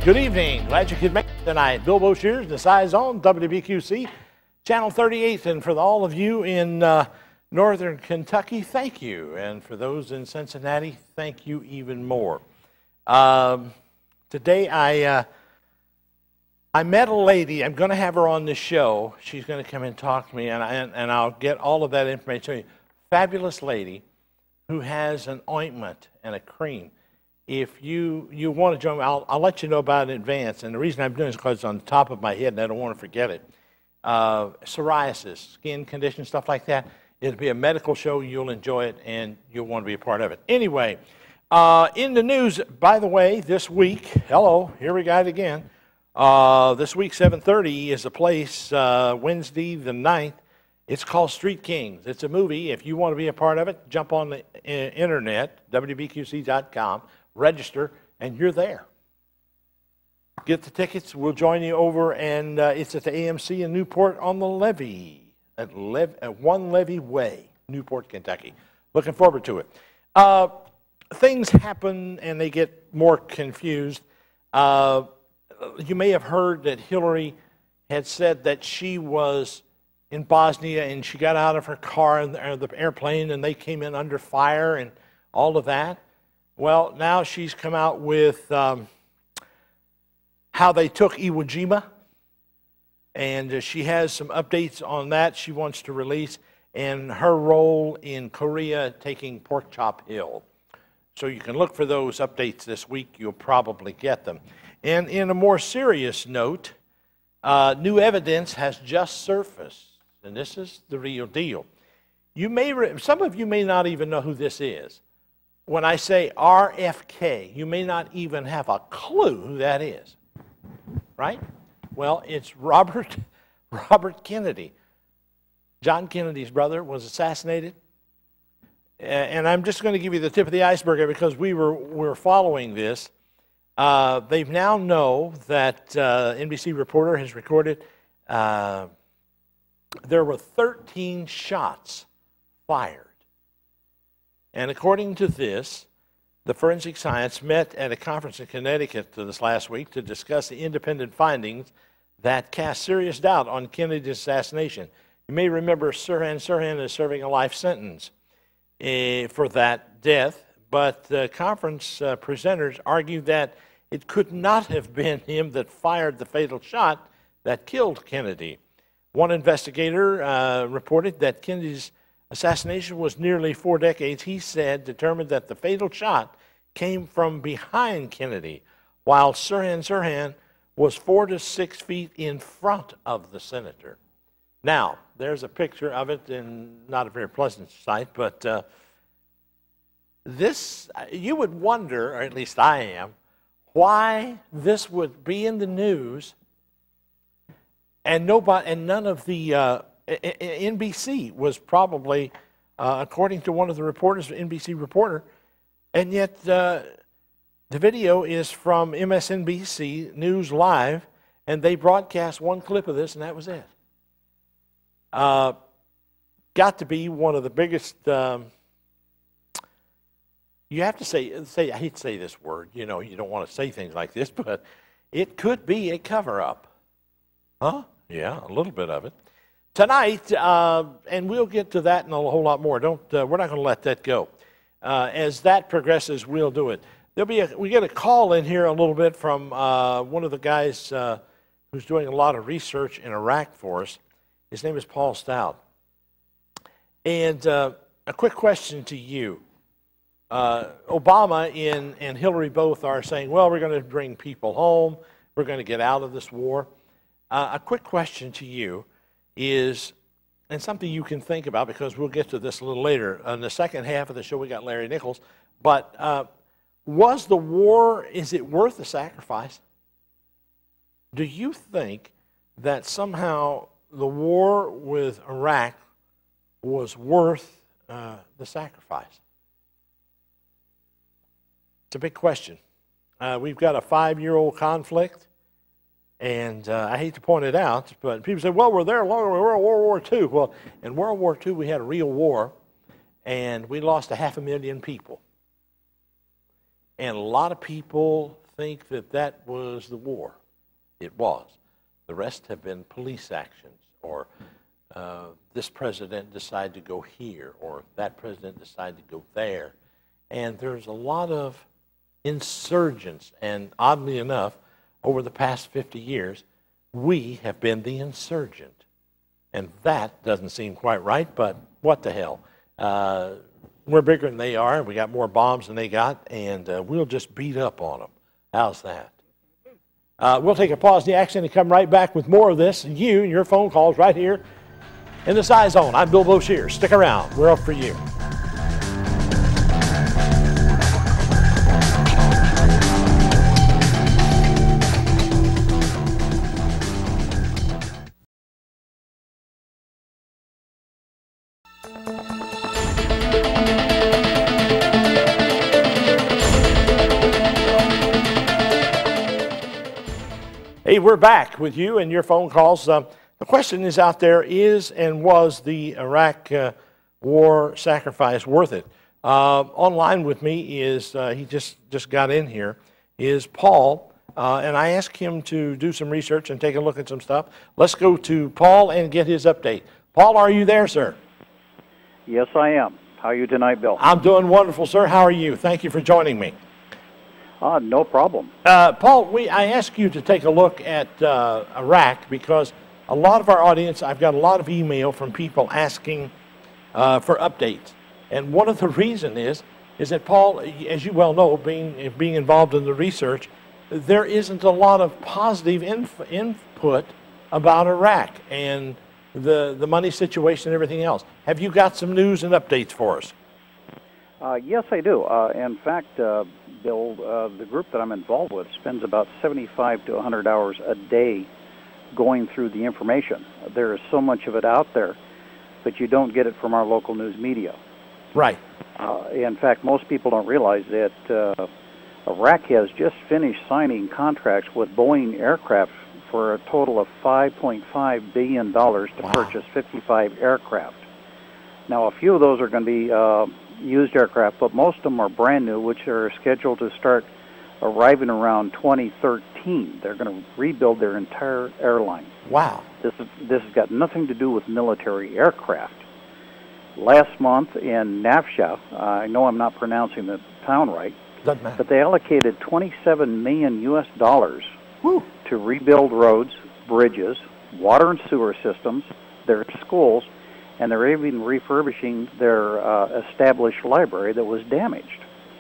Good evening. Glad you could make it tonight. Bill Boshears, the Scizone, WBQC, Channel 38. And for all of you in northern Kentucky, thank you. And for those in Cincinnati, thank you even more. Today I met a lady. I'm going to have her on the show. She's going to come and talk to me, and I'll get all of that information to you. Fabulous lady who has an ointment and a cream. If you want to join me, I'll let you know about it in advance. And the reason I'm doing it is because it's on the top of my head, and I don't want to forget it. Psoriasis, skin condition, stuff like that. It'll be a medical show. You'll enjoy it, and you'll want to be a part of it. Anyway, in the news, by the way, this week, hello, here we got it again. This week, 7:30 is a place, Wednesday the 9th. It's called Street Kings. It's a movie. If you want to be a part of it, jump on the internet, wbqc.com, register, and you're there. Get the tickets. We'll join you over, and it's at the AMC in Newport on the Levee, at One Levee Way, Newport, Kentucky. Looking forward to it. Things happen, and they get more confused. You may have heard that Hillary had said that she was in Bosnia, and she got out of her car and the airplane, and they came in under fire and all of that. Well, now she's come out with how they took Iwo Jima, and she has some updates on that she wants to release, and her role in Korea taking Pork Chop Hill. So you can look for those updates this week. You'll probably get them. And in a more serious note, new evidence has just surfaced, and this is the real deal. Some of you may not even know who this is. When I say RFK, you may not even have a clue who that is, right? Well, it's Robert Kennedy. John Kennedy's brother was assassinated. And I'm just going to give you the tip of the iceberg because we're following this. They now know that NBC reporter has recorded there were 13 shots fired. And according to this, the forensic science met at a conference in Connecticut this last week to discuss the independent findings that cast serious doubt on Kennedy's assassination. You may remember Sirhan is serving a life sentence for that death, but the conference presenters argued that it could not have been him that fired the fatal shot that killed Kennedy. One investigator reported that Kennedy's assassination was nearly 4 decades. He said, determined that the fatal shot came from behind Kennedy, while Sirhan was 4 to 6 feet in front of the senator. Now, there's a picture of it, and not a very pleasant sight, but this, you would wonder, or at least I am, why this would be in the news, and none of the NBC was probably, according to one of the reporters, NBC reporter, and yet the video is from MSNBC News Live, and they broadcast one clip of this, and that was it. Got to be one of the biggest. You have to say. I hate to say this word. You know, you don't want to say things like this, but it could be a cover-up. Huh? Yeah, a little bit of it. Tonight, and we'll get to that and a whole lot more. We're not going to let that go. As that progresses, we'll do it. We get a call in here a little bit from one of the guys who's doing a lot of research in Iraq for us. His name is Paul Stout. And a quick question to you. Obama and Hillary both are saying, well, we're going to bring people home. We're going to get out of this war. A quick question to you is, and something you can think about because we'll get to this a little later. In the second half of the show, we got Larry Nichols. But was the war, is it worth the sacrifice? Do you think that somehow the war with Iraq was worth the sacrifice? It's a big question. We've got a 5-year-old conflict, and I hate to point it out, but people say, well, we're there longer, we're in World War II. Well, in World War II, we had a real war, and we lost 500,000 people. And a lot of people think that that was the war. It was. The rest have been police actions, or this president decided to go here, or that president decided to go there. And there's a lot of insurgents, and oddly enough, over the past 50 years, we have been the insurgent. And that doesn't seem quite right, but what the hell. We're bigger than they are, and we got more bombs than they got, and we'll just beat up on them. How's that? We'll take a pause in the action and come right back with more of this, and you and your phone calls right here in the Scizone. I'm Bill Boshier. Stick around. We're up for you. Hey, we're back with you and your phone calls. The question is out there, is and was the Iraq war sacrifice worth it? Online with me is, he just got in here, is Paul, and I asked him to do some research and take a look at some stuff. Let's go to Paul and get his update. Paul, are you there, sir? Yes, I am. How are you tonight, Bill? I'm doing wonderful, sir. How are you? Thank you for joining me. No problem. Paul, I asked you to take a look at Iraq because a lot of our audience, I've got a lot of email from people asking for updates. And one of the reasons is that, Paul, as you well know, being involved in the research, there isn't a lot of positive input about Iraq and the money situation and everything else. Have you got some news and updates for us? Yes, I do. In fact, Bill, the group that I'm involved with spends about 75 to 100 hours a day going through the information. There is so much of it out there, but you don't get it from our local news media. Right. In fact, most people don't realize that Iraq has just finished signing contracts with Boeing aircraft for a total of $5.5 billion to purchase 55 aircraft. Now, a few of those are going to be used aircraft, but most of them are brand new, which are scheduled to start arriving around 2013. They're going to rebuild their entire airline. Wow. This has got nothing to do with military aircraft. Last month in Nafsha, I know I'm not pronouncing the town right, doesn't matter, but they allocated $27 million Woo. to rebuild roads, bridges, water and sewer systems, their schools, and they're even refurbishing their established library that was damaged.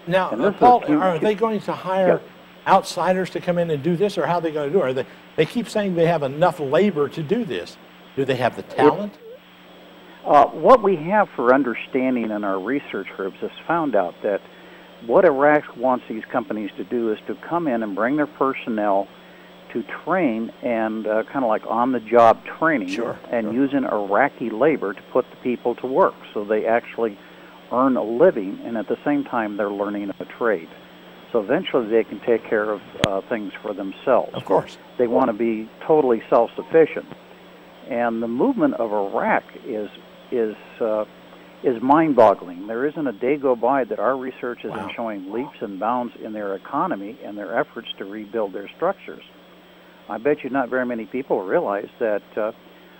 Now, Paul, are they going to hire outsiders to come in and do this, or how are they going to do it? They keep saying they have enough labor to do this. Do they have the talent? What we have for understanding in our research groups has found out that what Iraq wants these companies to do is to come in and bring their personnel to train and kind of like on-the-job training, using Iraqi labor to put the people to work, so they actually earn a living, and at the same time they're learning a trade. So eventually they can take care of things for themselves. Of course. They want to be totally self-sufficient. And the movement of Iraq is mind-boggling. There isn't a day go by that our research isn't showing leaps and bounds in their economy and their efforts to rebuild their structures. I bet you not very many people realize that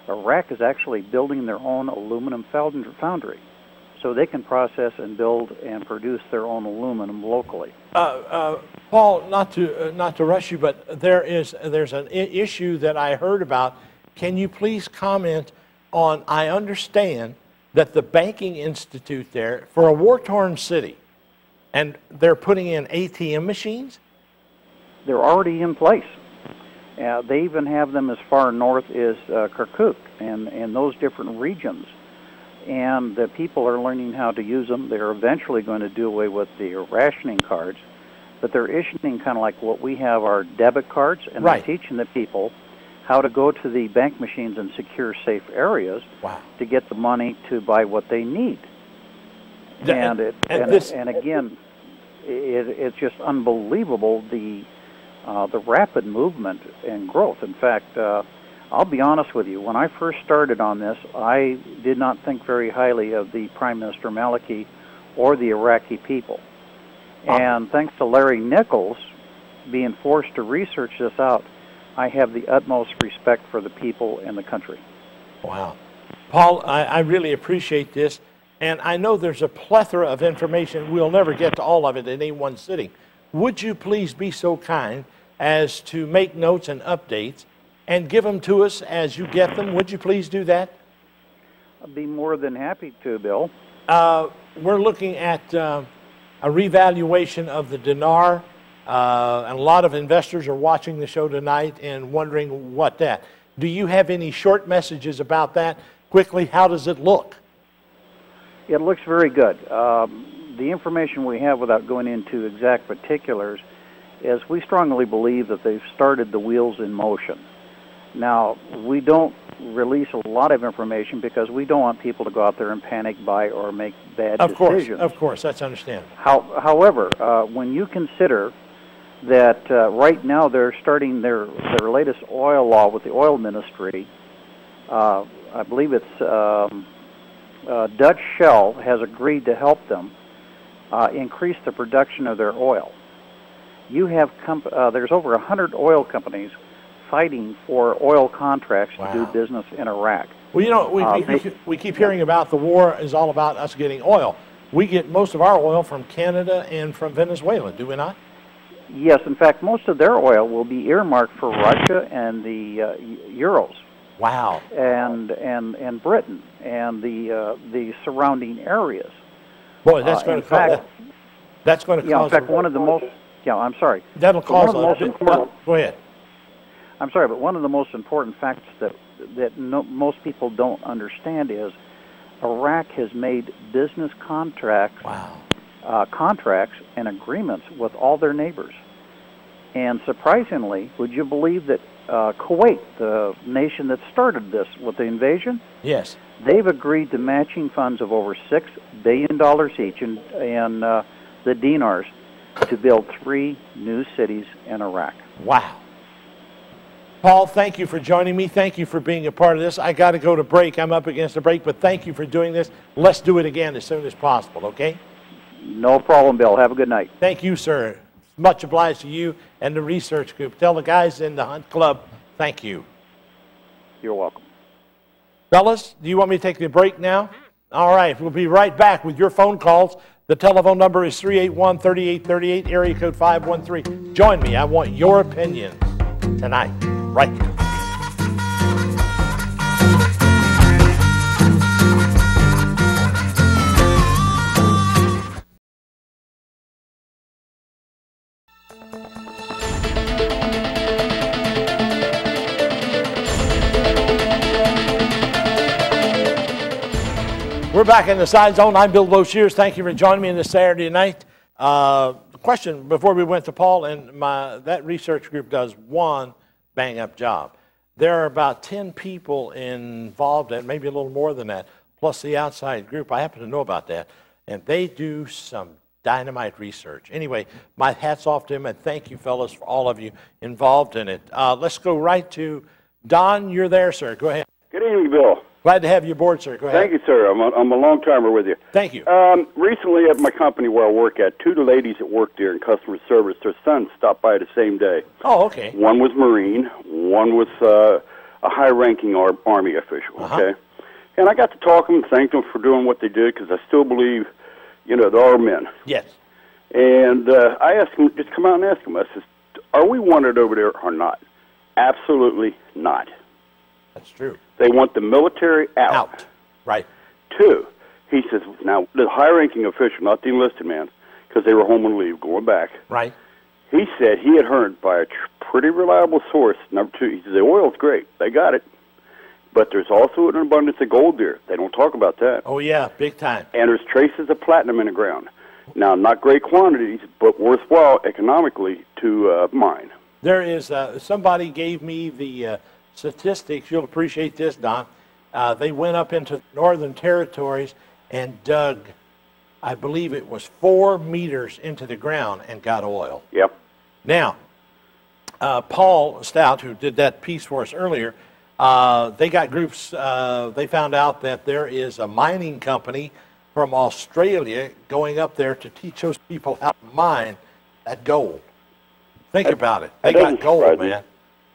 Iraq is actually building their own aluminum foundry, so they can process and build and produce their own aluminum locally. Paul, not to rush you, but there's an issue that I heard about. Can you please comment on? I understand that the banking institute there for a war-torn city, and they're putting in ATM machines. They're already in place. They even have them as far north as Kirkuk and those different regions. And the people are learning how to use them. They're eventually going to do away with the rationing cards, but they're issuing kind of like what we have our debit cards, and they're teaching the people how to go to the bank machines in secure, safe areas to get the money to buy what they need. And again, it's just unbelievable the rapid movement and growth. In fact, I'll be honest with you, when I first started on this, I did not think very highly of the Prime Minister Maliki or the Iraqi people. And thanks to Larry Nichols, being forced to research this out, I have the utmost respect for the people and the country. Wow. Paul, I really appreciate this, and I know there's a plethora of information. We'll never get to all of it in any one sitting. Would you please be so kind as to make notes and updates and give them to us as you get them? Would you please do that? I'd be more than happy to, Bill. We're looking at a revaluation of the dinar, and a lot of investors are watching the show tonight and wondering what that. Do you have any short messages about that? Quickly, how does it look? It looks very good. The information we have, without going into exact particulars, is we strongly believe that they've started the wheels in motion. Now, we don't release a lot of information because we don't want people to go out there and panic buy or make bad decisions. Of course, that's understandable. However, when you consider that right now they're starting their latest oil law with the oil ministry, I believe it's Dutch Shell has agreed to help them increase the production of their oil. You have there's over 100 oil companies fighting for oil contracts to do business in Iraq. Well, you know, we keep hearing about the war is all about us getting oil. We get most of our oil from Canada and from Venezuela, do we not? Yes, in fact, most of their oil will be earmarked for Russia and the Euros. Wow. And Britain and the surrounding areas. Boy, that's going to cause. That's going to cause. In fact, one of the most. Yeah, I'm sorry. That'll cause. Go ahead. I'm sorry, but one of the most important facts that most people don't understand is Iraq has made business contracts, contracts and agreements with all their neighbors. And surprisingly, would you believe that Kuwait, the nation that started this with the invasion, yes, they've agreed to matching funds of over $6 billion each in the dinars to build 3 new cities in Iraq. Wow. Paul, thank you for joining me. Thank you for being a part of this. I got to go to break. I'm up against a break, but thank you for doing this. Let's do it again as soon as possible, okay? No problem, Bill. Have a good night. Thank you, sir. Much obliged to you and the research group. Tell the guys in the Hunt Club, thank you. You're welcome. Fellas, do you want me to take the break now? All right, we'll be right back with your phone calls. The telephone number is 381-3838, area code 513. Join me. I want your opinions tonight, right here. We're back in the Scizone. I'm Bill Loeschers. Thank you for joining me this Saturday night. The question before we went to Paul, and that research group does one bang-up job. There are about 10 people involved, and maybe a little more than that, plus the outside group. I happen to know about that, and they do some dynamite research. Anyway, my hat's off to them, and thank you, fellas, for all of you involved in it. Let's go right to Don. You're there, sir. Go ahead. Good evening, Bill. Glad to have you aboard, sir. Go ahead. Thank you, sir. I'm a long-timer with you. Thank you. Recently at my company where I work at, 2 of the ladies that work there in customer service, their sons stopped by the same day. Oh, okay. One was Marine, one was a high-ranking Army official, okay? And I got to talk to them and thank them for doing what they did because I still believe, you know, there are men. Yes. And I asked them, just come out and ask them, I said, are we wanted over there or not? Absolutely not. That's true. They want the military out. Right. 2, he says, now, the high-ranking official, not the enlisted man, because they were home on leave, going back. Right. He said he had heard by a pretty reliable source, number 2, he said, the oil's great. They got it. But there's also an abundance of gold there. They don't talk about that. Oh, yeah, big time. And there's traces of platinum in the ground. Now, not great quantities, but worthwhile economically to mine. There is, somebody gave me the statistics. You'll appreciate this, Don. They went up into the northern territories and dug, I believe it was 4 meters into the ground and got oil. Yep. Now, Paul Stout, who did that piece for us earlier, they got groups, they found out that there is a mining company from Australia going up there to teach those people how to mine that gold. Think about it. They got gold, man.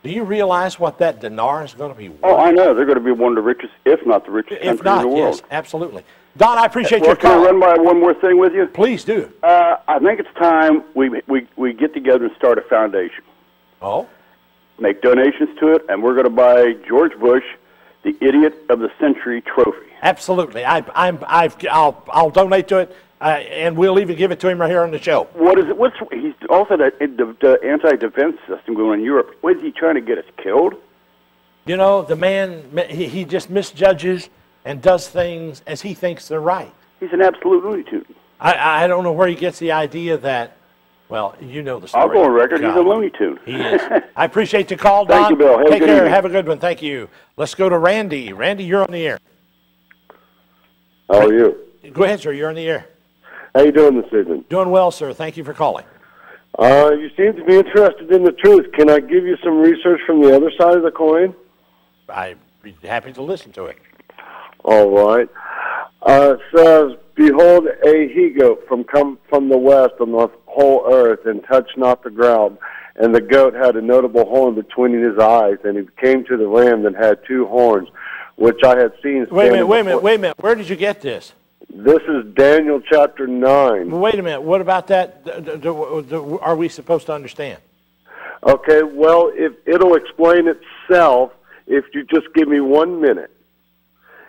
Do you realize what that dinar is going to be worth? Oh, I know. They're going to be one of the richest, if not the richest country in the world. Yes, absolutely. Don, I appreciate your call. Can I run by one more thing with you? Please do. I think it's time we get together and start a foundation. Oh? Make donations to it, and we're going to buy George Bush the Idiot of the Century trophy. Absolutely. I'll donate to it, and we'll even give it to him right here on the show. What is it? He's also the anti-defense system going in Europe. What is he trying to get us killed? You know, the man, he just misjudges and does things as he thinks they're right. He's an absolute Looney Tune. I don't know where he gets the idea that, well, you know the story. I'll go on record. He's a Looney Tune. He is. I appreciate the call, Don. Thank you, Bill. Take care. Have a good one. Thank you. Let's go to Randy. Randy, you're on the air. How are you? Go ahead, sir. You're on the air. How you doing this evening? Doing well, sir. Thank you for calling. You seem to be interested in the truth. Can I give you some research from the other side of the coin? I'd be happy to listen to it. All right. It says, "Behold, he goat come from the west on the whole earth, and touch not the ground. And the goat had a notable horn between his eyes, and he came to the ram that had two horns, which I had seen." Wait a minute. Where did you get this? This is Daniel chapter 9. Wait a minute. What about that? Are we supposed to understand? Okay, well, it'll explain itself if you just give me 1 minute.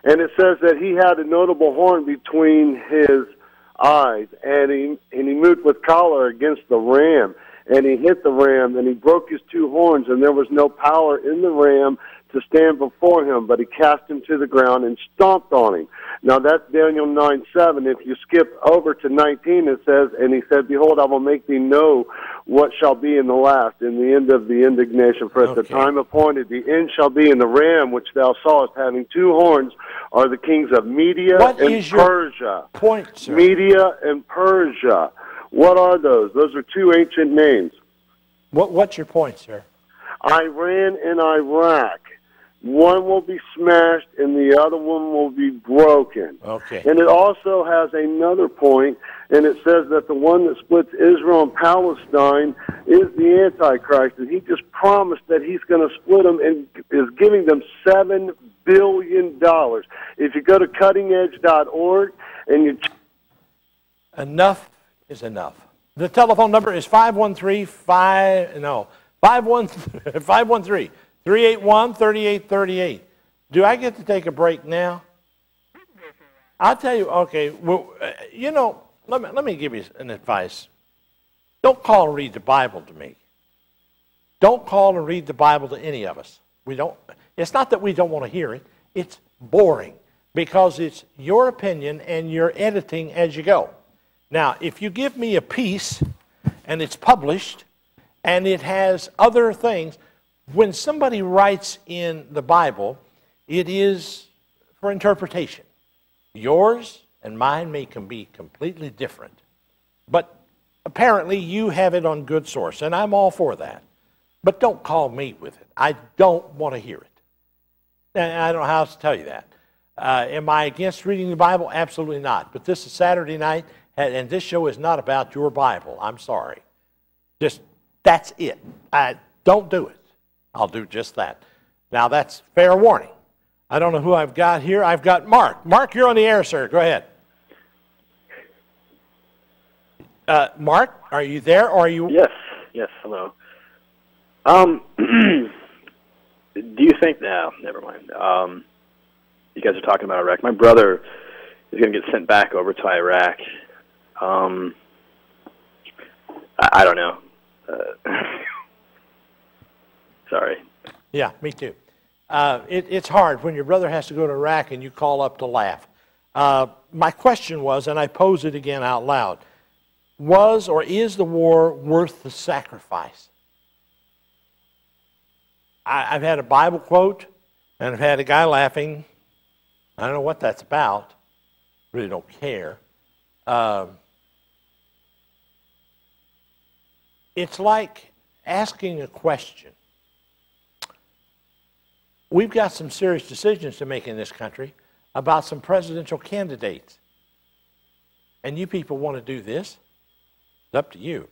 And it says that he had a notable horn between his eyes, and he moved with choler against the ram, and he hit the ram, and he broke his two horns, and there was no power in the ram to stand before him, but he cast him to the ground and stomped on him. Now that's Daniel 9:7. If you skip over to 19, it says, "And he said, Behold, I will make thee know what shall be in the last, in the end of the indignation. For at the time appointed, the end shall be, in the ram which thou sawest having two horns are the kings of Media and Persia." Point, sir? Media and Persia. What are those? Those are two ancient names. What's your point, sir? Iran and Iraq. One will be smashed and the other one will be broken. Okay. And it also has another point, and it says that the one that splits Israel and Palestine is the Antichrist, and he just promised that he's going to split them and is giving them $7 billion. If you go to cuttingedge.org and you... Enough is enough. The telephone number is 513-381-3838. Do I get to take a break now? I'll tell you, okay, well, you know, let me give you an advice. Don't call and read the Bible to me. Don't call and read the Bible to any of us. It's not that we don't want to hear it. It's boring because it's your opinion and you're editing as you go. Now, if you give me a piece and it's published and it has other things, when somebody writes in the Bible, it is for interpretation. Yours and mine can be completely different. But apparently you have it on good source, and I'm all for that. But don't call me with it. I don't want to hear it. And I don't know how else to tell you that. Am I against reading the Bible? Absolutely not. But this is Saturday night, and this show is not about your Bible. I'm sorry. That's it. Don't do it. I'll do just that. Now, that's fair warning. I don't know who I've got here. I've got Mark. Mark, you're on the air, sir. Go ahead. Mark, are you there, or are you... Yes, hello. Do you think... No, never mind. You guys are talking about Iraq. My brother is going to get sent back over to Iraq. I don't know. Sorry. Yeah, me too. It's hard when your brother has to go to Iraq and you call up to laugh. My question was, and I pose it again out loud, was or is the war worth the sacrifice? I've had a Bible quote, and I've had a guy laughing. I don't know what that's about. Really don't care. It's like asking a question. We've got some serious decisions to make in this country about some presidential candidates. And you people want to do this? It's up to you.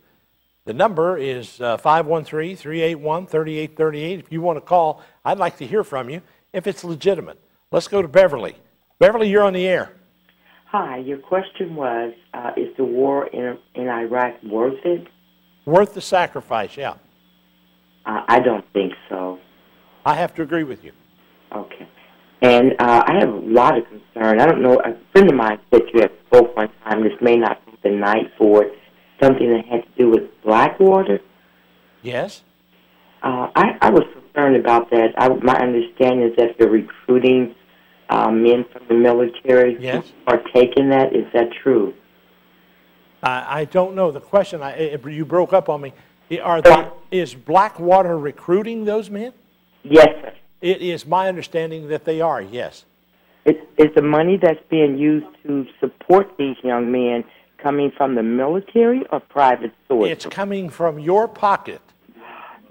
The number is 513-381-3838. If you want to call, I'd like to hear from you if it's legitimate. Let's go to Beverly. Beverly, you're on the air. Hi, your question was, is the war in Iraq worth it? Worth the sacrifice, yeah. I don't think so. I have to agree with you. Okay. And I have a lot of concern. I don't know, a friend of mine said you had spoke one time, this may not be the night for it, something that had to do with Blackwater. Yes? I was concerned about that. My understanding is that they're recruiting men from the military yes. to partake in that. Is that true? I don't know. The question, you broke up on me. Is Blackwater recruiting those men? Yes, sir. It is my understanding that they are, yes. Is the money that's being used to support these young men coming from the military or private sources? It's coming from your pocket.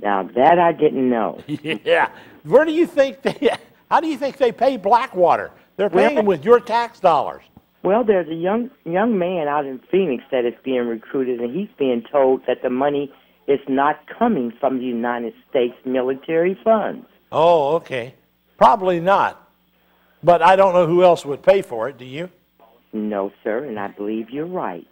Now, that I didn't know. Yeah. Where do you think how do you think they pay Blackwater? They're paying with your tax dollars. Well, there's a young man out in Phoenix that is being recruited, and he's being told that the money is not coming from the United States military funds. Oh, okay. Probably not. But I don't know who else would pay for it. Do you? No, sir, and I believe you're right.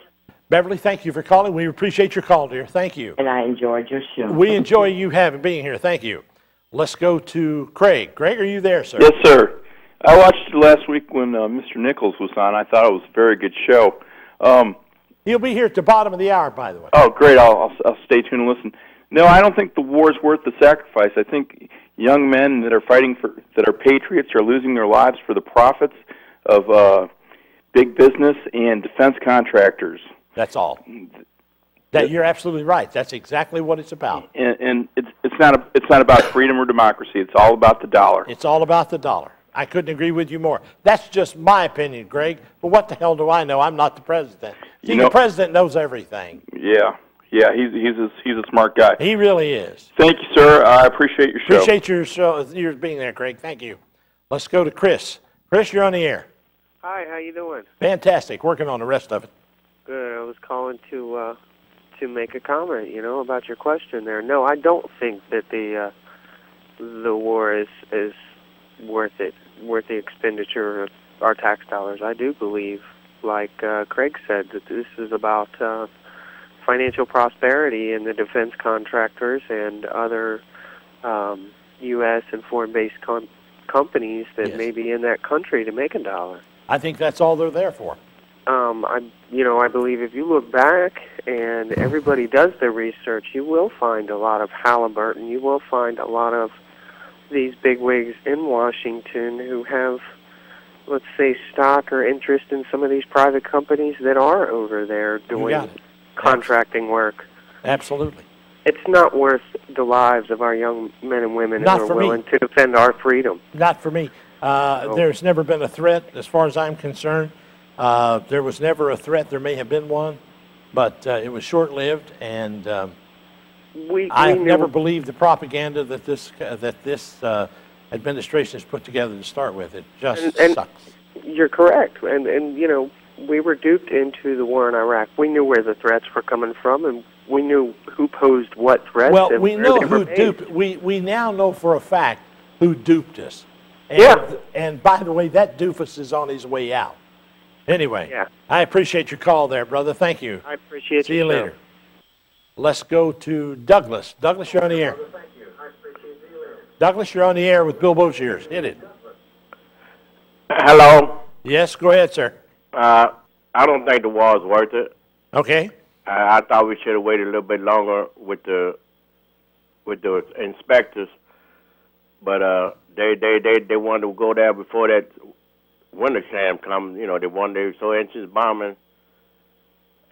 Beverly, thank you for calling. We appreciate your call, dear. Thank you. And I enjoyed your show. We enjoy you being here. Thank you. Let's go to Craig. Craig, are you there, sir? Yes, sir. I watched it last week when Mr. Nichols was on. I thought it was a very good show. He'll be here at the bottom of the hour, by the way. Oh, great. I'll stay tuned and listen. No, I don't think the war is worth the sacrifice. I think young men that are fighting that are patriots are losing their lives for the profits of big business and defense contractors. That's all. You're absolutely right. That's exactly what it's about. And it's not about freedom or democracy. It's all about the dollar. It's all about the dollar. I couldn't agree with you more. That's just my opinion, Greg. But what the hell do I know? I'm not the president. See, the president knows everything. Yeah. Yeah, he's a smart guy. He really is. Thank you, sir. I appreciate your show. Appreciate your being there, Craig. Thank you. Let's go to Chris. Chris, you're on the air. Hi, how you doing? Fantastic. Working on the rest of it. Good. I was calling to make a comment, about your question there. No, I don't think that the war is worth it, worth the expenditure of our tax dollars. I do believe, like Craig said, that this is about financial prosperity in the defense contractors and other U.S. and foreign-based companies that may be in that country to make a dollar. I think that's all they're there for. I believe if you look back and everybody does their research, you will find a lot of Halliburton. You will find a lot of these bigwigs in Washington who have, let's say, stock or interest in some of these private companies that are over there doing contracting work. Absolutely. It's not worth the lives of our young men and women who are willing to defend our freedom. Not for me. There's never been a threat, as far as I'm concerned. There was never a threat. There may have been one, but it was short-lived, and I have never believed the propaganda that this administration has put together to start with. It just sucks. You're correct, and we were duped into the war in Iraq. We knew where the threats were coming from, and we knew who posed what threats. Well, we know who duped. We now know for a fact who duped us. And by the way, that doofus is on his way out. Anyway, I appreciate your call there, brother. Thank you. I appreciate it. See you later. Let's go to Douglas. Douglas, you're on the air. Thank you. I appreciate you later. Douglas, you're on the air with Bill Boshiers. Hit it. Hello. Yes, go ahead, sir. I don't think the war is worth it. Okay. I thought we should have waited a little bit longer with the inspectors, but they wanted to go there before that winter jam come. They wanted to so anxious bombing,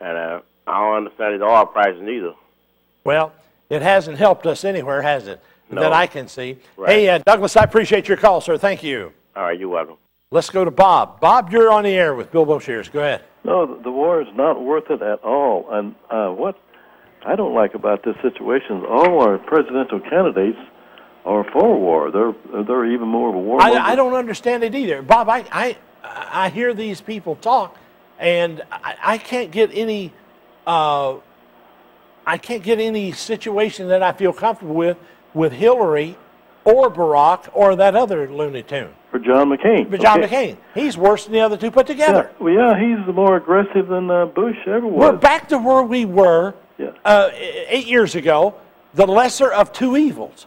and I don't understand the oil prices either. Well, it hasn't helped us anywhere, has it? No. That I can see. Right. Hey, Douglas, I appreciate your call, sir. Thank you. All right, you're welcome. Let's go to Bob. Bob, you're on the air with Bill Boshiers. Go ahead. No, the war is not worth it at all. And what I don't like about this situation is all our presidential candidates are for war. They're even more of a war. I don't understand it either. Bob, I hear these people talk, and I can't get any I can't get any situation that I feel comfortable with Hillary or Barack or that other Looney Tune. For John McCain. For John McCain. He's worse than the other two put together. Yeah, well, yeah, he's more aggressive than Bush ever was. We're back to where we were 8 years ago, the lesser of two evils.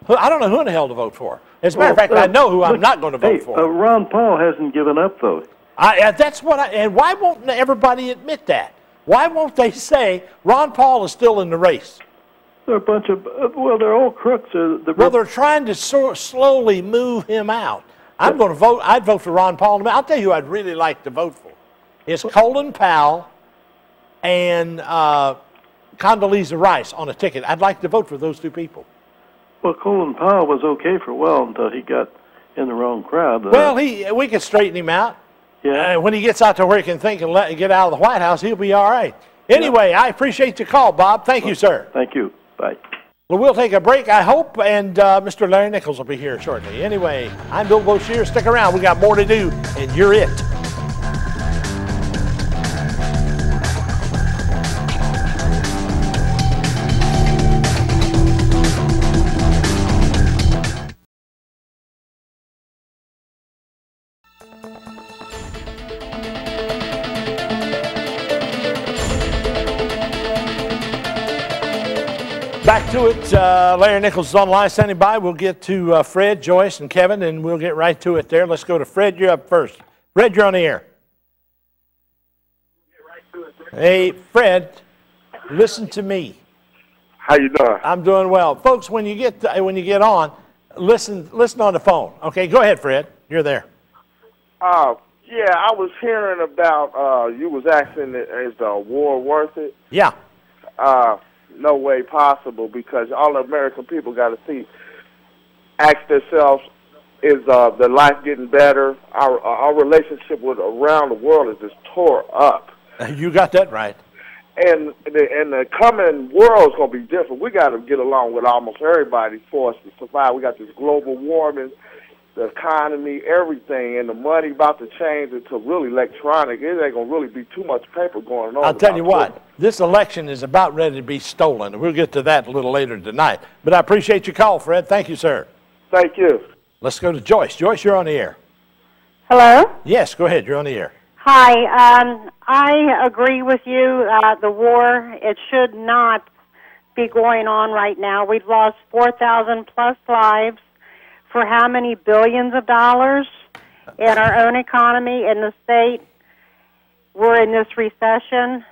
I don't know who in the hell to vote for. As a matter of fact, I know who I'm not going to vote for. Ron Paul hasn't given up, though. That's what and why won't everybody admit that? Why won't they say Ron Paul is still in the race? They're a bunch of, they're all crooks. They're trying to slowly move him out. I'm going to vote. I'd vote for Ron Paul. I'll tell you who I'd really like to vote for. It's Colin Powell and Condoleezza Rice on a ticket. I'd like to vote for those two people. Well, Colin Powell was okay for a while until he got in the wrong crowd. Well, we can straighten him out. Yeah. When he gets out to where he can think and get out of the White House, he'll be all right. Anyway, I appreciate your call, Bob. Thank you, sir. Thank you. Bye. Well, we'll take a break, I hope, and Mr. Larry Nichols will be here shortly. Anyway, I'm Bill Boshier. Stick around. We got more to do, and you're it. Back to it. Larry Nichols is online, standing by. We'll get to Fred, Joyce, and Kevin, and we'll get right to it there. Let's go to Fred. You're up first. Fred, you're on the air. Hey, Fred, listen to me. How you doing? I'm doing well, folks. When you get on, listen on the phone. Okay, go ahead, Fred. You're there. Yeah, I was hearing about you was asking, is the war worth it? Yeah. No way possible, because all the American people got to ask themselves, is the life getting better? Our relationship with around the world is just tore up. You got that right. And the coming world is going to be different. We got to get along with almost everybody for us to survive. We got this global warming, the economy, everything, and the money about to change into really electronic. It ain't going to really be too much paper going on. I'll tell you what, this election is about ready to be stolen. We'll get to that a little later tonight. But I appreciate your call, Fred. Thank you, sir. Thank you. Let's go to Joyce. Joyce, you're on the air. Hello? Yes, go ahead. You're on the air. Hi. I agree with you. The war, it should not be going on right now. We've lost 4,000 plus lives. For how many billions of dollars in our own economy, in the state? We're in this recession.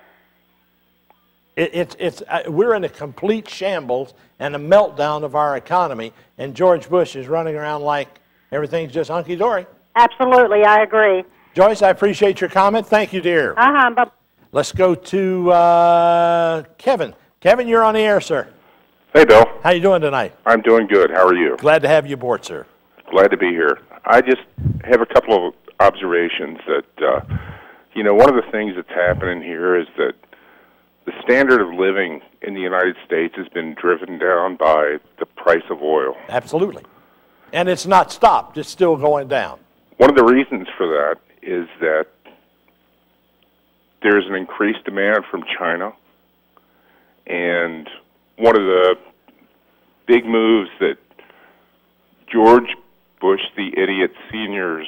We're in a complete shambles and a meltdown of our economy, and George Bush is running around like everything's just hunky-dory. Absolutely, I agree. Joyce, I appreciate your comment. Thank you, dear. But let's go to Kevin. Kevin, you're on the air, sir. Hey, Bill. How you doing tonight? I'm doing good. How are you? Glad to have you aboard, sir. Glad to be here. I just have a couple of observations that, one of the things that's happening here is that the standard of living in the United States has been driven down by the price of oil. Absolutely. And it's not stopped. It's still going down. One of the reasons for that is that there's an increased demand from China, and one of the big moves that George Bush, the idiot seniors,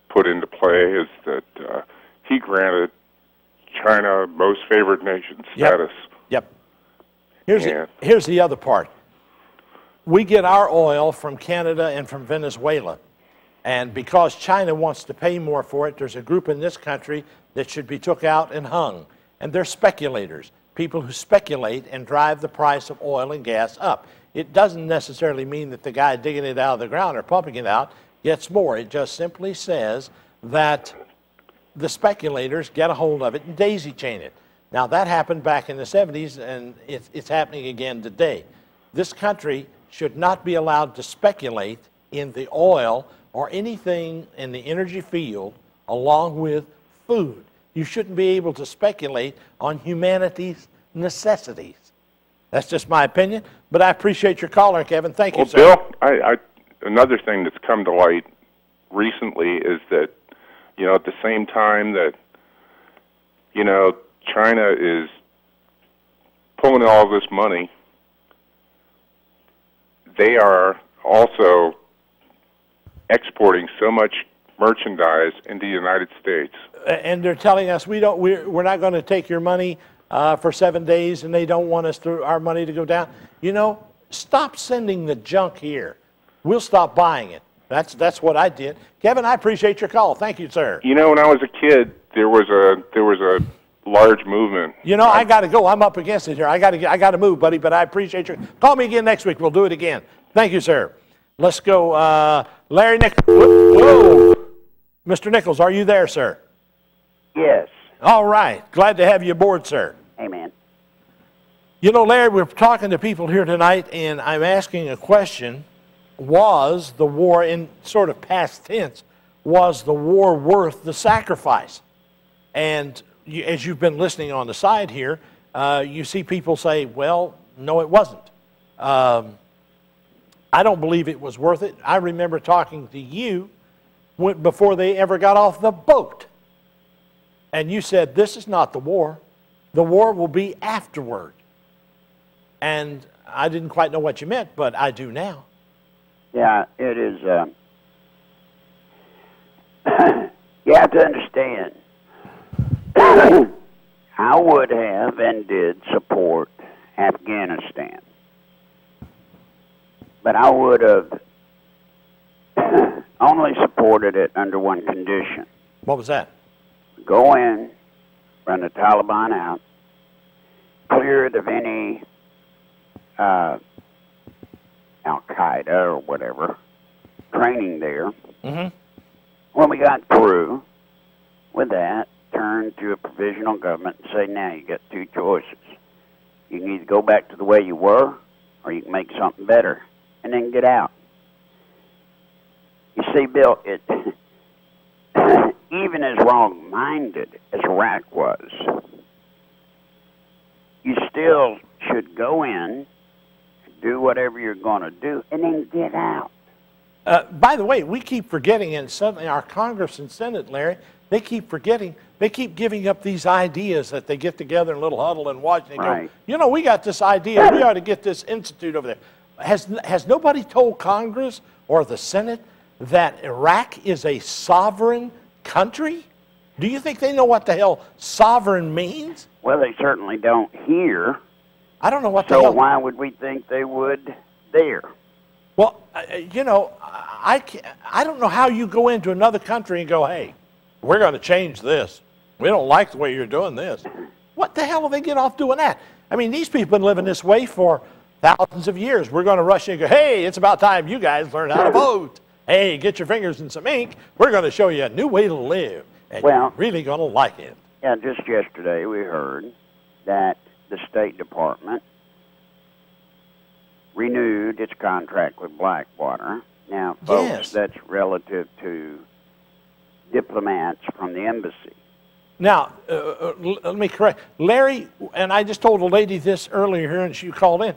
put into play is that he granted China most favored nation status. Yep. Here's the other part. We get our oil from Canada and from Venezuela. And because China wants to pay more for it, there's a group in this country that should be took out and hung. And they're speculators. People who speculate and drive the price of oil and gas up. It doesn't necessarily mean that the guy digging it out of the ground or pumping it out gets more. It just simply says that the speculators get a hold of it and daisy chain it. Now, that happened back in the 70s, and it's happening again today. This country should not be allowed to speculate in the oil or anything in the energy field along with food. You shouldn't be able to speculate on humanity's necessities. That's just my opinion, but I appreciate your caller, Kevin. Thank you, sir. Bill, another thing that's come to light recently is that, at the same time that, China is pulling all this money, they are also exporting so much merchandise into the United States. And they're telling us we're not going to take your money for 7 days, and they don't want our money to go down. You know, stop sending the junk here. We'll stop buying it. That's what I did. Kevin, I appreciate your call. Thank you, sir. You know, when I was a kid, there was a large movement. You know, I got to go. I'm up against it here. I got to move, buddy. But I appreciate you. Call me again next week. We'll do it again. Thank you, sir. Let's go, Larry Nichols. Whoa, Mr. Nichols, are you there, sir? Yes. All right. Glad to have you aboard, sir. Amen. You know, Larry, we're talking to people here tonight, and I'm asking a question. Was the war, in sort of past tense, was the war worth the sacrifice? And as you've been listening on the side here, you see people say, well, no, it wasn't. I don't believe it was worth it. I remember talking to you before they ever got off the boat. And you said, this is not the war. The war will be afterward. And I didn't quite know what you meant, but I do now. Yeah, it is. You have to understand, I would have and did support Afghanistan. But I would have only supported it under one condition. What was that? Go in, run the Taliban out, clear it of any Al-Qaeda or whatever training there. Mm-hmm. When we got through with that, turn to a provisional government and say, now you got two choices. You can either go back to the way you were, or you can make something better, and then get out. You see, Bill, even as wrong-minded as Iraq was, you still should go in, do whatever you're going to do, and then get out. By the way, we keep forgetting, and suddenly our Congress and Senate, Larry, they keep forgetting. They keep giving up these ideas that they get together in a little huddle in Washington. Right. Go, you know, we got this idea. We ought to get this institute over there. Has nobody told Congress or the Senate that Iraq is a sovereign country? Do you think they know what the hell sovereign means? Well, they certainly don't here. I don't know what the hell. hell. So why would we think they would there? Well, you know, I don't know how you go into another country and go, hey, we're going to change this. We don't like the way you're doing this. What the hell will they get off doing that? I mean, these people have been living this way for thousands of years. We're going to rush in and go, hey, it's about time you guys learn how to vote. Hey, get your fingers in some ink. We're going to show you a new way to live. And you're really going to like it. Yeah, just yesterday we heard that the State Department renewed its contract with Blackwater. Now, folks, that's relative to diplomats from the embassy. Now, let me correct. Larry, and I just told a lady this earlier here, and she called in.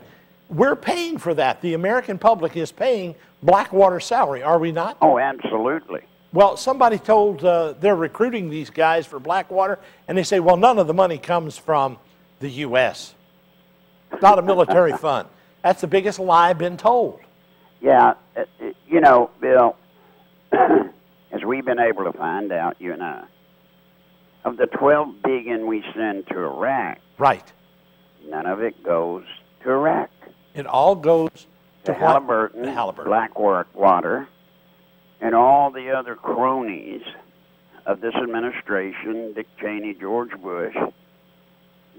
We're paying for that. The American public is paying Blackwater's salary, are we not? Oh, absolutely. Well, somebody told they're recruiting these guys for Blackwater, and they say, well, none of the money comes from the U.S. It's not a military fund. That's the biggest lie I've been told. Yeah, you know, Bill, as we've been able to find out, you and I, of the $12 billion we send to Iraq, right, none of it goes to Iraq. It all goes to Halliburton, Blackwater, and all the other cronies of this administration, Dick Cheney, George Bush,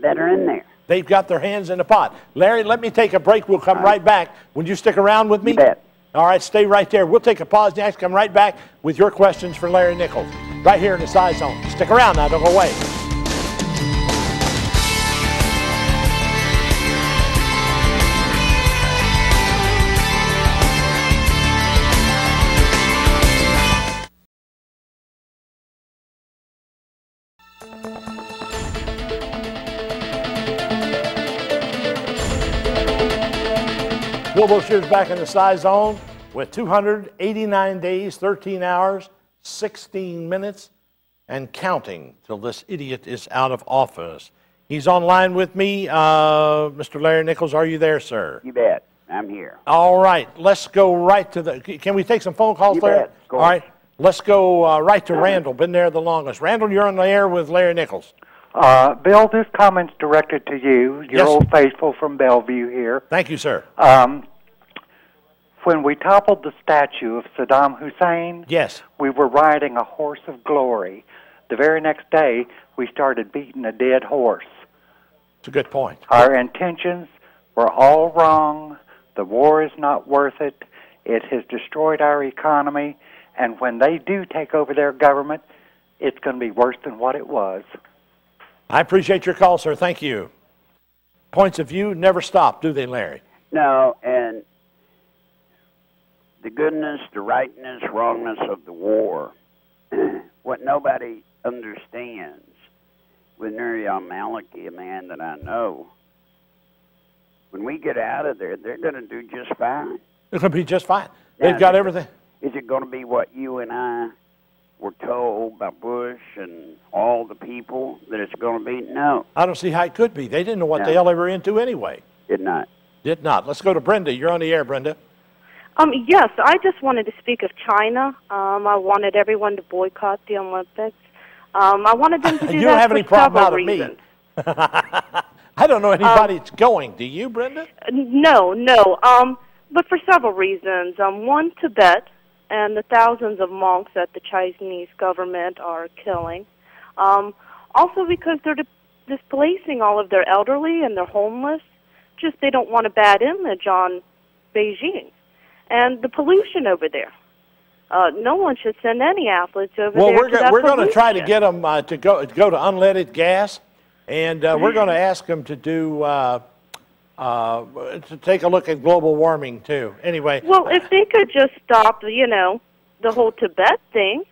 that are in there. They've got their hands in the pot. Larry, let me take a break. We'll come right back. Would you stick around with me? You bet. All right, stay right there. We'll take a pause next. Come right back with your questions for Larry Nichols. Right here in the Scizone. Stick around now. Don't go away. Will Bush's back in the Scizone with 289 days, 13 hours, 16 minutes, and counting till this idiot is out of office. He's online with me. Mr. Larry Nichols, are you there, sir? You bet. I'm here. All right. Let's go right to the... Can we take some phone calls, You Larry? bet. Go All right. Let's go right to Randall. Been there the longest. Randall, you're on the air with Larry Nichols. Bill, this comment's directed to you. You're Yes. Old Faithful from Bellevue here. Thank you, sir. When we toppled the statue of Saddam Hussein, yes, we were riding a horse of glory. The very next day, we started beating a dead horse. It's a good point. Our intentions were all wrong. The war is not worth it. It has destroyed our economy. And when they do take over their government, it's going to be worse than what it was. I appreciate your call, sir. Thank you. Points of view never stop, do they, Larry? No, and the goodness, the rightness, wrongness of the war, what nobody understands, with Nuri al-Maliki, a man that I know, when we get out of there, they're going to do just fine. They're going to be just fine. They've got everything. Is it going to be what you and I were told by Bush and all the people that it's going to be? No. I don't see how it could be. They didn't know what No. the hell they were into anyway. Did not. Did not. Let's go to Brenda. You're on the air, Brenda. Yes, I just wanted to speak of China. I wanted everyone to boycott the Olympics. I wanted them to do You that don't have for any problem several out of me. reasons. I don't know anybody that's going. Do you, Brenda? No. But for several reasons. One, Tibet and the thousands of monks that the Chinese government are killing. Also because they're displacing all of their elderly and they're homeless. Just they don't want a bad image on Beijing. And the pollution over there. No one should send any athletes over there. Well, we're going to try to get them to go to unleaded gas, and we're going to ask them to do to take a look at global warming too. Anyway. Well, if they could just stop, the whole Tibet thing.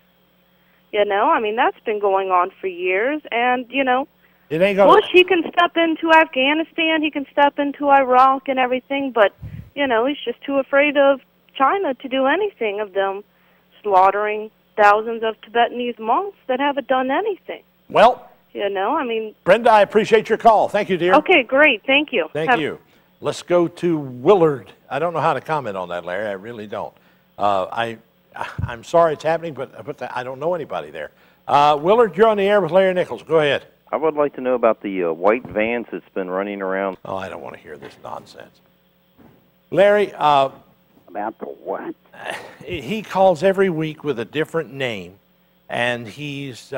I mean that's been going on for years, and it ain't gonna... Bush, he can step into Afghanistan, he can step into Iraq and everything, but he's just too afraid of China to do anything, of them slaughtering thousands of Tibetanese monks that haven't done anything. Well, I mean... Brenda, I appreciate your call. Thank you, dear. Okay, great. Thank you. Thank you. Let's go to Willard. I don't know how to comment on that, Larry. I really don't. I'm sorry it's happening, but I don't know anybody there. Willard, you're on the air with Larry Nichols. Go ahead. I would like to know about the white vans that's been running around. Oh, I don't want to hear this nonsense. Larry, about the what? He calls every week with a different name, and he's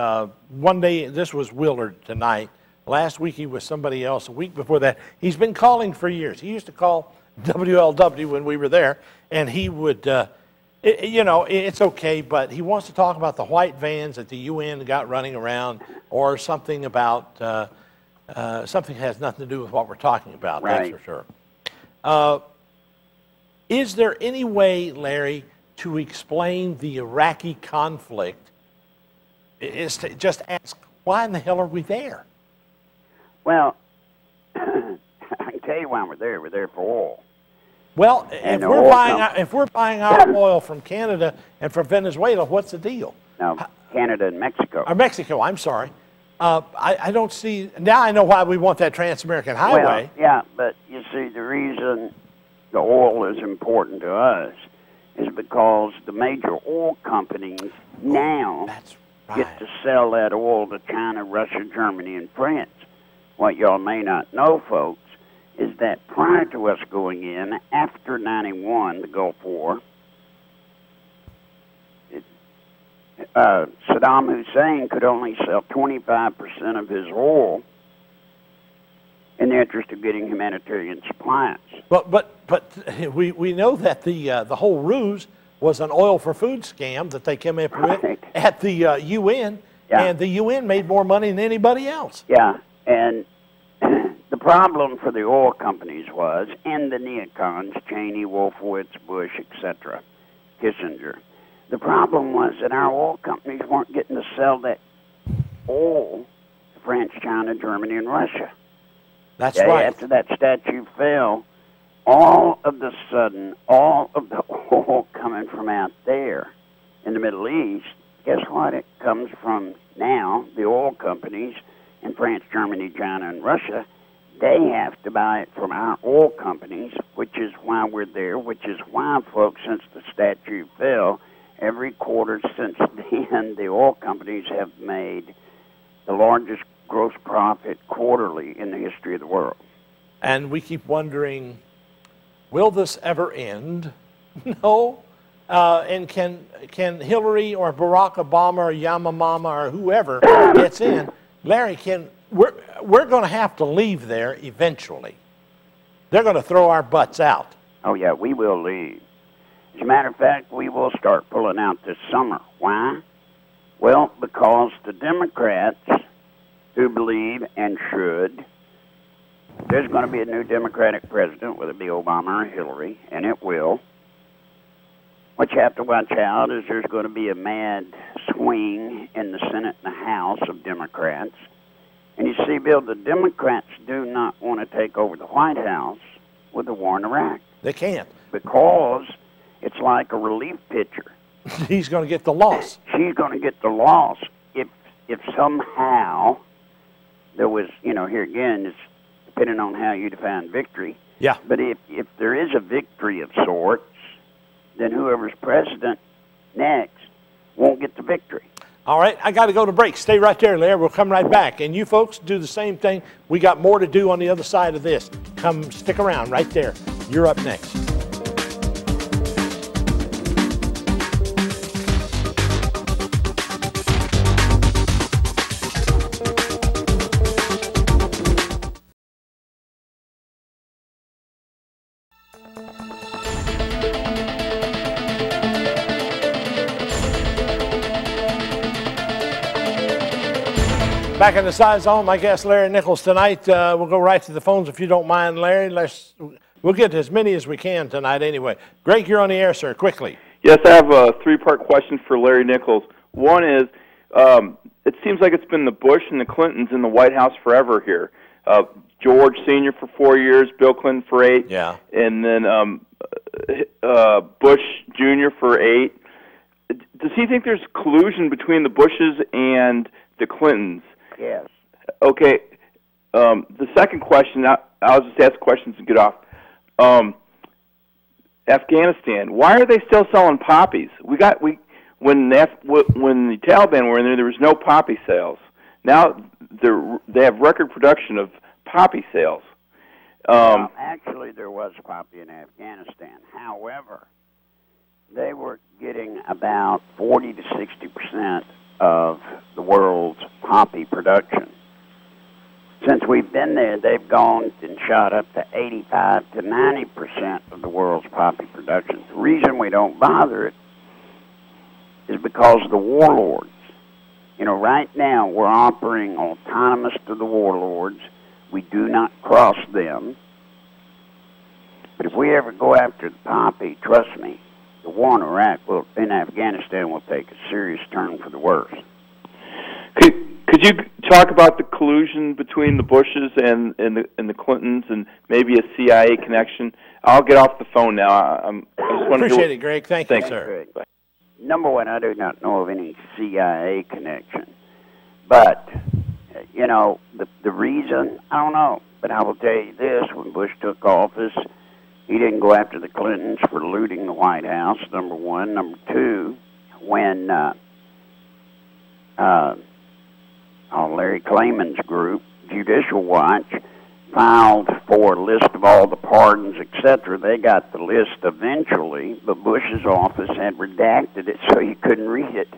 one day. This was Willard tonight. Last week he was somebody else. A week before that, he's been calling for years. He used to call WLW when we were there, and he would. It's okay, but he wants to talk about the white vans that the UN got running around, or something about something that has nothing to do with what we're talking about. Right. That's for sure. Is there any way, Larry, to explain the Iraqi conflict? Is to just ask, why in the hell are we there? Well, I can tell you why we're there. We're there for oil. Well, And if we're buying our oil from Canada and from Venezuela, what's the deal? No, Canada and Mexico. Mexico, I'm sorry. I don't see... Now I know why we want that Trans-American Highway. Well, yeah, but you see, the reason the oil is important to us is because the major oil companies now get to sell that oil to China, Russia, Germany, and France. What y'all may not know, folks, is that prior to us going in, after 91, the Gulf War, Saddam Hussein could only sell 25% of his oil in the interest of getting humanitarian supplies. But we know that the whole ruse was an oil for food scam that they came up with at the UN, and the UN made more money than anybody else. Yeah, and the problem for the oil companies was, and the neocons, Cheney, Wolfowitz, Bush, etc., Kissinger, the problem was that our oil companies weren't getting to sell that oil to France, China, Germany, and Russia. That's right. After that statue fell, all of the sudden, all of the oil coming from out there in the Middle East, guess what? It comes from now the oil companies and France, Germany, China, and Russia, they have to buy it from our oil companies, which is why we're there, which is why, folks, since the statue fell, every quarter since then, the oil companies have made the largest gross profit quarterly in the history of the world. And we keep wondering, will this ever end? No. And can Hillary or Barack Obama or Yamamama or whoever gets in, Larry, we're going to have to leave there eventually. They're going to throw our butts out. Oh, yeah, we will leave. As a matter of fact, we will start pulling out this summer. Why? Well, because the Democrats who believe and should, there's going to be a new Democratic president, whether it be Obama or Hillary, and it will. What you have to watch out is there's going to be a mad swing in the Senate and the House of Democrats. And you see, Bill, the Democrats do not want to take over the White House with the war in Iraq. They can't. Because it's like a relief pitcher. He's going to get the loss. She's going to get the loss. If somehow there was, here again, it's depending on how you define victory. Yeah. But if there is a victory of sorts, then whoever's president next won't get the victory. All right, I got to go to break. Stay right there, Larry. We'll come right back. And you folks do the same thing. We got more to do on the other side of this. Come stick around right there. You're up next. Back in the Scizone, my guest Larry Nichols tonight. We'll go right to the phones if you don't mind, Larry. We'll get as many as we can tonight anyway. Greg, you're on the air, sir, quickly. Yes, I have a three-part question for Larry Nichols. One is, it seems like it's been the Bush and the Clintons in the White House forever here. George Sr. for 4 years, Bill Clinton for 8, yeah, and then Bush Jr. for 8. Does he think there's collusion between the Bushes and the Clintons? Yes. Okay. The second question, I'll just ask questions and get off. Afghanistan. Why are they still selling poppies? When the Taliban were in there was no poppy sales. Now they have record production of poppy sales. Well, actually, there was poppy in Afghanistan. However, they were getting about 40 to 60% of the world's poppy production. Since we've been there, they've gone and shot up to 85 to 90% of the world's poppy production. The reason we don't bother it is because of the warlords. Right now we're operating autonomous to the warlords. We do not cross them. But if we ever go after the poppy, trust me, the war in Afghanistan will take a serious turn for the worse. Could you talk about the collusion between the Bushes and the Clintons and maybe a CIA connection? I'll get off the phone now. I just want Appreciate it, Greg. Thank you, sir. Greg. Number one, I do not know of any CIA connection. But, the reason, I don't know. But I will tell you this, when Bush took office, he didn't go after the Clintons for looting the White House, number one. Number two, when Larry Klayman's group, Judicial Watch, filed for a list of all the pardons, etc., they got the list eventually, but Bush's office had redacted it so you couldn't read it.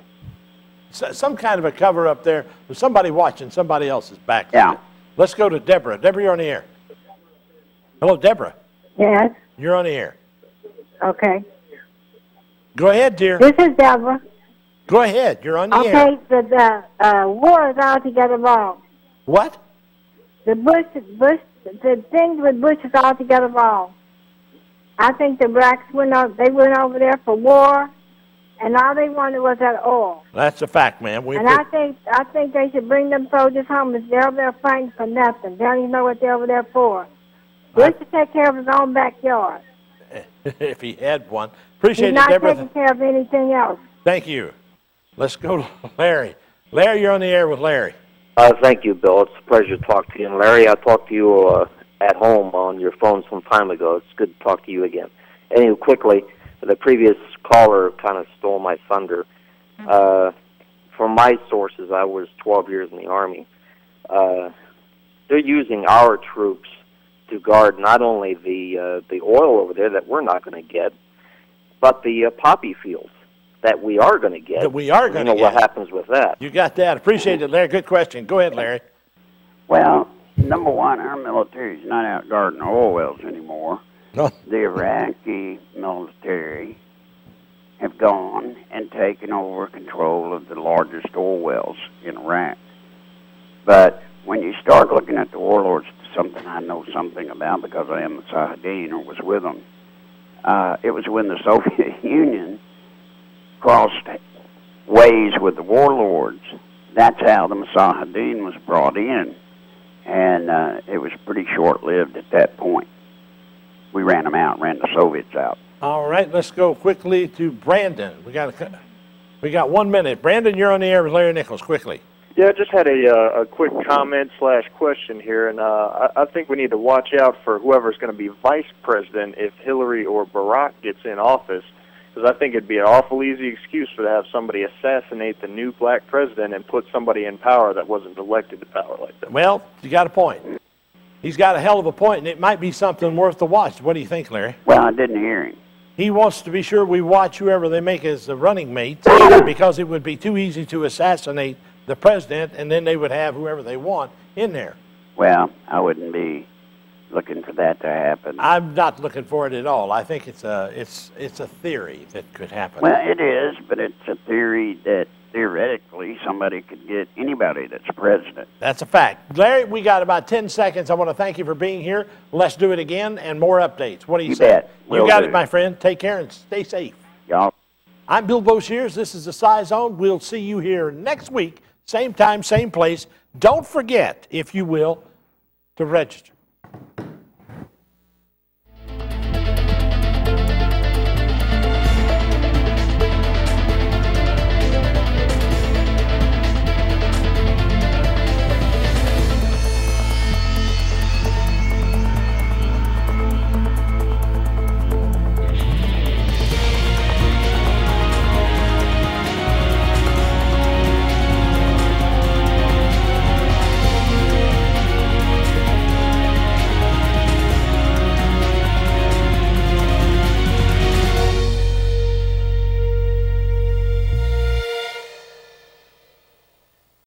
Some kind of a cover up there. There's somebody watching somebody else's back. Yeah. Let's go to Deborah. Deborah, you're on the air. Hello, Deborah. Yes. You're on the air. Okay. Go ahead, dear. This is Deborah. Go ahead. You're on the air. Okay, the war is altogether wrong. What? The things with Bush is altogether wrong. I think the blacks went over there for war, and all they wanted was that oil. That's a fact, ma'am. I think they should bring them soldiers home. They're over there fighting for nothing. They don't even know what they're over there for. Bush should take care of his own backyard. If he had one. Appreciate He's it, Deborah. not taking care of anything else. Thank you. Let's go to Larry. Larry, you're on the air with Larry. Thank you, Bill. It's a pleasure to talk to you. And Larry, I talked to you at home on your phone some time ago. It's good to talk to you again. Anyway, quickly, the previous caller kind of stole my thunder. From my sources, I was 12 years in the Army. They're using our troops to guard not only the oil over there that we're not going to get, but the poppy fields that we are going to get. That we are going to get. What happens with that? You got that. Appreciate it, Larry. Good question. Go ahead, Larry. Well, number one, our military is not out guarding oil wells anymore. No. The Iraqi military have gone and taken over control of the largest oil wells in Iraq. But when you start looking at the warlords, something I know something about because I am a Scizone or was with them, it was when the Soviet Union crossed ways with the warlords. That's how the Mujahideen was brought in, and it was pretty short-lived at that point. We ran them out, ran the Soviets out. All right, let's go quickly to Brandon. We got 1 minute. Brandon, you're on the air with Larry Nichols. Quickly. Yeah, I just had a quick comment / question here, and I think we need to watch out for whoever's going to be vice president if Hillary or Barack gets in office, because I think it'd be an awful easy excuse for to have somebody assassinate the new black president and put somebody in power that wasn't elected to power like that. Well, you got a point. He's got a hell of a point, and it might be something worth the watch. What do you think, Larry? Well, I didn't hear him. He wants to be sure we watch whoever they make as the running mate, because it would be too easy to assassinate the president, and then they would have whoever they want in there. Well, I wouldn't be looking for that to happen. I'm not looking for it at all. I think it's a theory that could happen. Well, it is, but it's a theory that theoretically somebody could get anybody that's president. That's a fact. Larry, we got about 10 seconds. I want to thank you for being here. Let's do it again and more updates. What do you say? Bet. You got it, my friend. Take care and stay safe. Y'all. I'm Bill Boshears. This is the Scizone. We'll see you here next week. Same time, same place. Don't forget, if you will, to register.